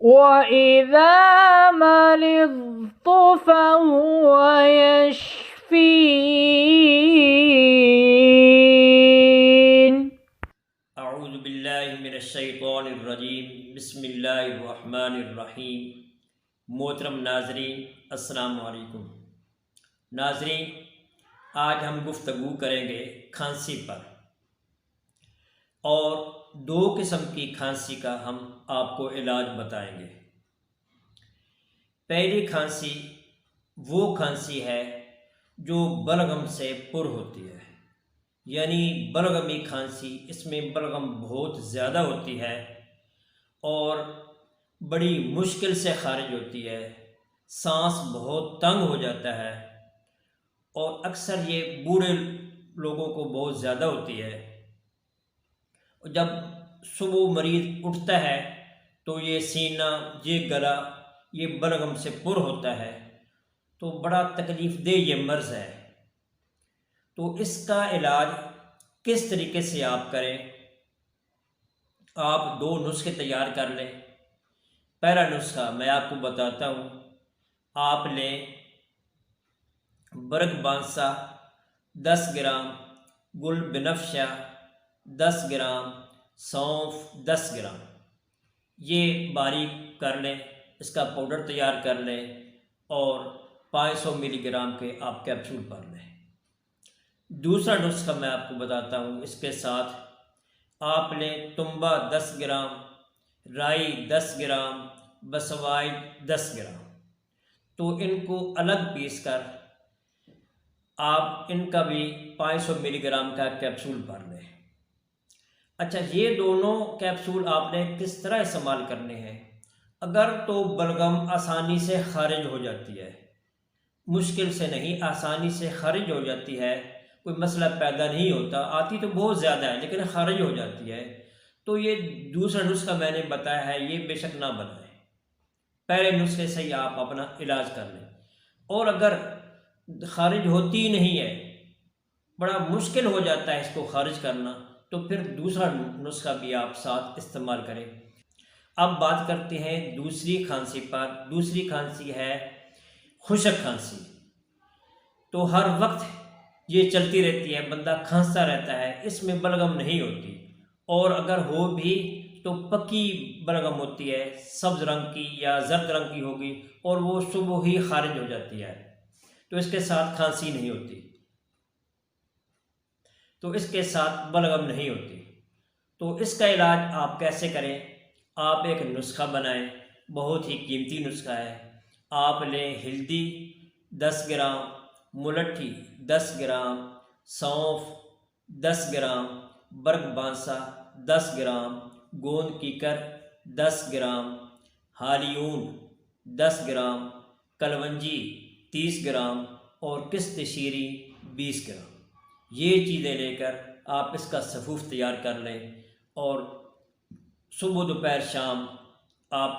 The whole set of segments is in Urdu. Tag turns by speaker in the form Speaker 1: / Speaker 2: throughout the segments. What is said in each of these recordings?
Speaker 1: وَإِذَا مَرِضْتُ فَهُوَ يَشْفِينِ۔
Speaker 2: اعوذ باللہ من الشیطان الرجیم، بسم اللہ الرحمن الرحیم۔ محترم ناظرین، السلام علیکم۔ ناظرین، آج ہم گفتگو کریں گے کھانسی پر، اور دو قسم کی کھانسی کا ہم آپ کو علاج بتائیں گے۔ پہلی کھانسی وہ کھانسی ہے جو بلغم سے پر ہوتی ہے، یعنی بلغمی کھانسی۔ اس میں بلغم بہت زیادہ ہوتی ہے اور بڑی مشکل سے خارج ہوتی ہے، سانس بہت تنگ ہو جاتا ہے، اور اکثر یہ بوڑھے لوگوں کو بہت زیادہ ہوتی ہے۔ جب صبح مریض اٹھتا ہے تو یہ سینہ، یہ گلا، یہ بلغم سے پر ہوتا ہے، تو بڑا تکلیف دہ یہ مرض ہے۔ تو اس کا علاج کس طریقے سے آپ کریں؟ آپ دو نسخے تیار کر لیں۔ پہلا نسخہ میں آپ کو بتاتا ہوں۔ آپ لیں برگ بانسا 10 گرام، گل بنفشہ 10 گرام، سونف 10 گرام، یہ باریک کر لیں، اس کا پاؤڈر تیار کر لیں، اور 500 ملی گرام کے آپ کیپسول بھر لیں۔ دوسرا نسخہ میں آپ کو بتاتا ہوں۔ اس کے ساتھ آپ لیں تنبہ 10 گرام، رائی 10 گرام، بسوائے 10 گرام۔ تو ان کو الگ پیس کر آپ ان کا بھی 500 ملی گرام کا کیپسول بھر لیں۔ اچھا، یہ دونوں کیپسول آپ نے کس طرح استعمال کرنے ہیں؟ اگر تو بلغم آسانی سے خارج ہو جاتی ہے، مشکل سے نہیں، آسانی سے خارج ہو جاتی ہے، کوئی مسئلہ پیدا نہیں ہوتا، آتی تو بہت زیادہ ہے لیکن خارج ہو جاتی ہے، تو یہ دوسرا نسخہ میں نے بتایا ہے، یہ بے شک نہ بنائیں۔ پہلے نسخے سے ہی آپ اپنا علاج کر لیں۔ اور اگر خارج ہوتی ہی نہیں ہے، بڑا مشکل ہو جاتا ہے اس کو خارج کرنا، تو پھر دوسرا نسخہ بھی آپ ساتھ استعمال کریں۔ اب بات کرتے ہیں دوسری کھانسی پر۔ دوسری کھانسی ہے خشک کھانسی۔ تو ہر وقت یہ چلتی رہتی ہے، بندہ کھانستا رہتا ہے، اس میں بلغم نہیں ہوتی، اور اگر ہو بھی تو پکی بلغم ہوتی ہے، سبز رنگ کی یا زرد رنگ کی ہوگی، اور وہ صبح ہی خارج ہو جاتی ہے، تو اس کے ساتھ کھانسی نہیں ہوتی، تو اس کے ساتھ بلغم نہیں ہوتی۔ تو اس کا علاج آپ کیسے کریں؟ آپ ایک نسخہ بنائیں، بہت ہی قیمتی نسخہ ہے۔ آپ لیں ہلدی 10 گرام، ملٹھی 10 گرام، سونف 10 گرام، برگ بانسا 10 گرام، گوند کیکر 10 گرام، ہالیون 10 گرام، کلونجی 30 گرام، اور قسط شیری 20 گرام۔ یہ چیزیں لے کر آپ اس کا سفوف تیار کر لیں، اور صبح دوپہر شام آپ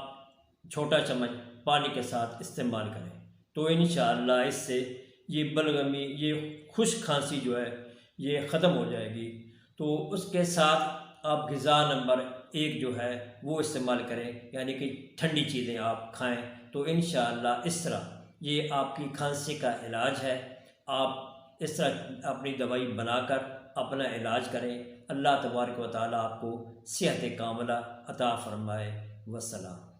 Speaker 2: چھوٹا چمچ پانی کے ساتھ استعمال کریں، تو انشاءاللہ اس سے یہ بلغمی، یہ خشک کھانسی جو ہے یہ ختم ہو جائے گی۔ تو اس کے ساتھ آپ غذا نمبر 1 جو ہے وہ استعمال کریں، یعنی کہ ٹھنڈی چیزیں آپ کھائیں، تو انشاءاللہ اس طرح یہ آپ کی کھانسی کا علاج ہے۔ آپ اس طرح اپنی دوائی بنا کر اپنا علاج کریں۔ اللہ تبارک و تعالیٰ آپ کو صحت کاملہ عطا فرمائے۔ والسلام۔